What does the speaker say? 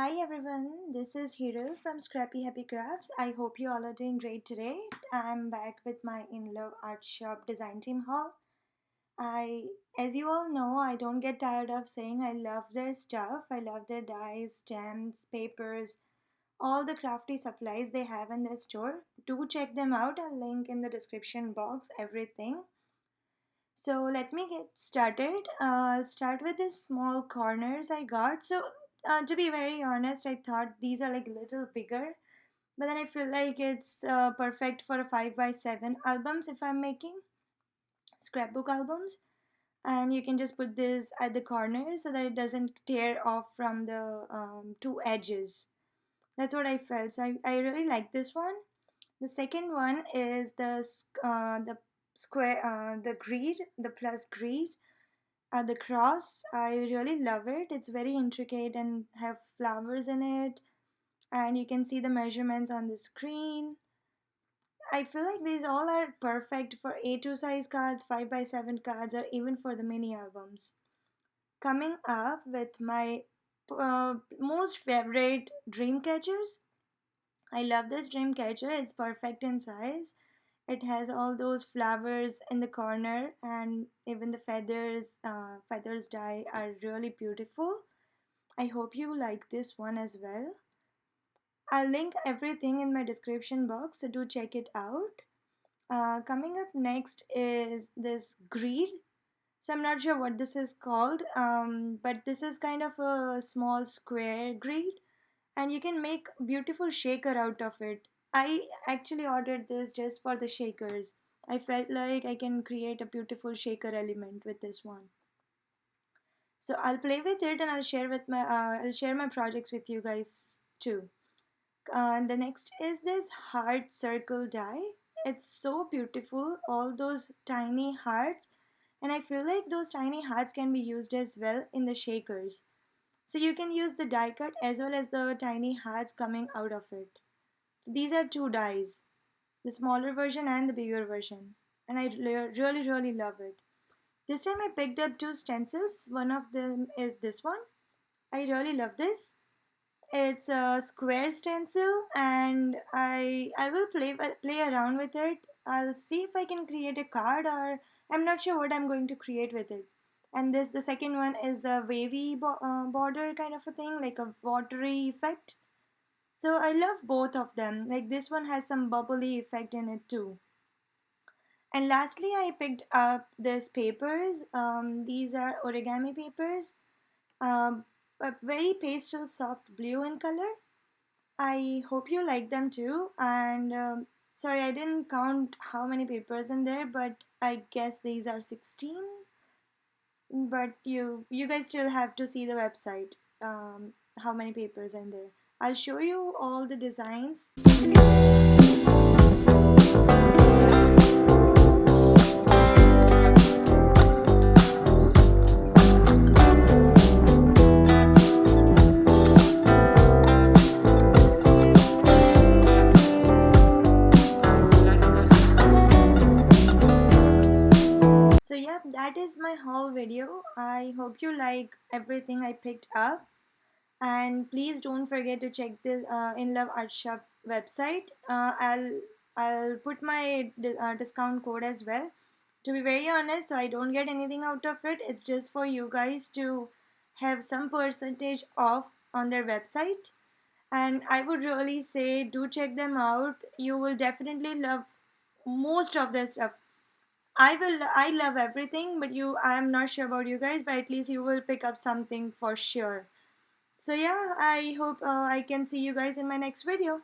Hi everyone, this is Hero from Scrappy Happy Crafts. I hope you all are doing great today. I'm back with my InLoveArtShop design team haul. As you all know, I don't get tired of saying I love their stuff. I love their dyes, stamps, papers, all the crafty supplies they have in their store. Do check them out. I'll link in the description box everything. So let me get started. I'll start with these small corners I got. To be very honest, I thought these are like a little bigger, but then I feel like it's perfect for a 5x7 albums if I'm making scrapbook albums. And you can just put this at the corner so that it doesn't tear off from the two edges. That's what I felt. So I really like this one. The second one is the square, the grid, the plus grid, the cross. I really love it. It's very intricate and have flowers in it, and you can see the measurements on the screen. I feel like these all are perfect for A2 size cards, 5x7 cards, or even for the mini albums. Coming up with my most favorite dream catchers. I love this dream catcher. It's perfect in size. It has all those flowers in the corner, and even the feathers die are really beautiful. I hope you like this one as well. I'll link everything in my description box, so do check it out. Coming up next is this grid. So I'm not sure what this is called, but this is kind of a small square grid, and you can make beautiful shaker out of it. I actually ordered this just for the shakers. I felt like I can create a beautiful shaker element with this one. So I'll play with it and I'll share my projects with you guys too. The next is this heart circle die. It's so beautiful, all those tiny hearts, and I feel like those tiny hearts can be used as well in the shakers. So you can use the die cut as well as the tiny hearts coming out of it. So these are two dies, the smaller version and the bigger version, and I really love it. This time I picked up two stencils. One of them is this one. I really love this. It's a square stencil, and I will play around with it. I'll see if I can create a card, or I'm not sure what I'm going to create with it. And the second one is the wavy border kind of a thing, like a watery effect. So I love both of them. Like this one has some bubbly effect in it too. And lastly, I picked up these papers. These are origami papers, but very pastel soft blue in color. I hope you like them too. And sorry, I didn't count how many papers in there, but I guess these are 16. But you guys still have to see the website, how many papers in there. I'll show you all the designs. So yeah, that is my haul video. I hope you like everything I picked up, and please don't forget to check this InLoveArtShop website. I'll put my discount code as well. To be very honest, so I don't get anything out of it. It's just for you guys to have some percentage off on their website, and I would really say do check them out. You will definitely love most of their stuff. I love everything, but I'm not sure about you guys, but at least you will pick up something for sure. So yeah, I hope I can see you guys in my next video.